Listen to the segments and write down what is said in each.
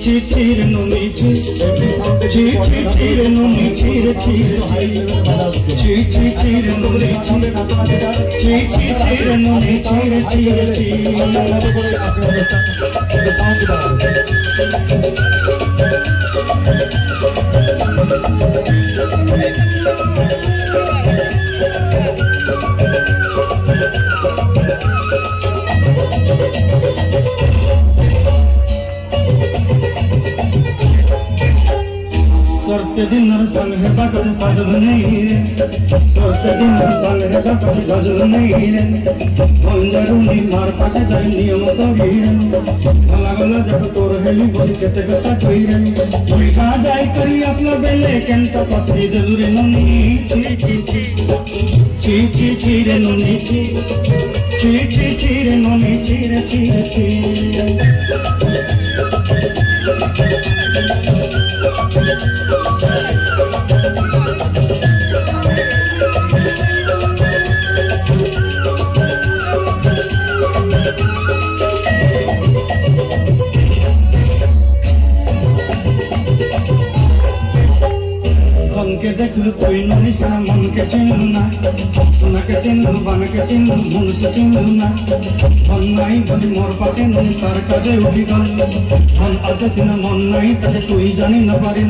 ছি ছিরে নুনি ছি ছি ছি ছিরে নুনি ছিরে ছিরে ছি ছি ছিরে নুনি ছি ছি ছি ছিরে নুনি ছিরে ছিরে ছি करते दिन संग है बकत फजल नहीं रे करते दिन संग है बकत फजल नहीं रे मंजरूनी मार पाटे जाई नियम करी रे भला भला जब तोर हेली बोली केते कथा कई रे कोई का जाई करी असला बेले केंत पसरी दिल रे नुनी ची ची ची ची ची ची रे नुनी ची ची ची ची रे नुनी ची रे ची रे ची के देखलू कोई नुनी सारा मन के चिन्हू ना सुना के चिन्हू बन के चिन्हू मन से चिन्हू ना मन नहीं बोली मोर पाटे नुनी तार काजे उठी गल मन आज सिना मन नहीं तके तुई जानी न पारी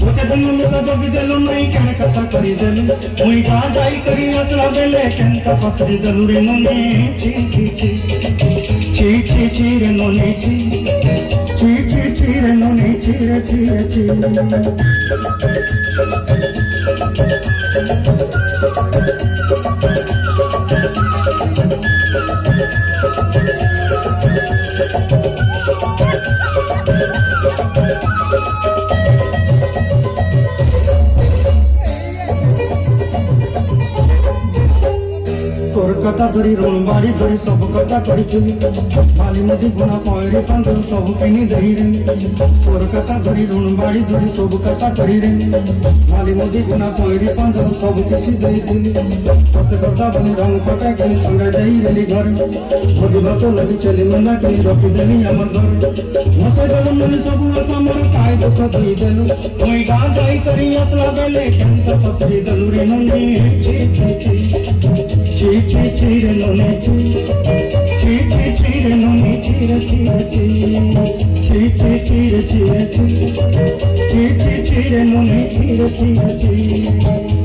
ओके दिन में सा जोगी देलू नहीं केने कथा करी देलू मुई का जाई करी असला बेले केनता फसरी देलू रे नुनी ची ची ची ची ची ची रे नुनी ची ची ची ची रे नुनी ची रे ची रे ची তোর কথা ধরি রুণ বাড়ি ধরি সব কথা করিছিলি বালি নদী গুণা পয়রে পাঁদর সব কিনি দেই রে তোর কথা ধরি রুণ বাড়ি ধরি সব কথা করি রে বালি নদী গুণা পয়রে পাঁদর সব কিছু ଦେଇଥିଲି ତତେ କଥା ବନି ରଙ୍ଗ ଫଟା କିଣି ସଙ୍ଗା ଦେଇ ରେଲି ଘରେ ଭୋଜି ଭାତ ଲାଗି ଛେଲି ମେଣ୍ଢା କିଣି ରଖିଦେଲି ଆମର ଘରେ ମଶା ଗଲ ମାନେ ସବୁ ଆଶା ମୋର କାଏ ଦୁଃଖ ଦେଇଦେଲୁ ମୁଇଁ ଗାଁ ଯାଇ କରି ଆସିଲା ବେଲେ କେନ୍ତ ଫସରି ଦେଲୁ ରେ ନୁନି ଛି ଛି ଛି ছি ছি ছি রে নুনি ছি ছি ছি ছি রে নুনি ছি রে ছি রে ছি ছি ছি ছি রে ছি রে ছি ছি ছি ছি রে নুনি ছি রে ছি রে ছি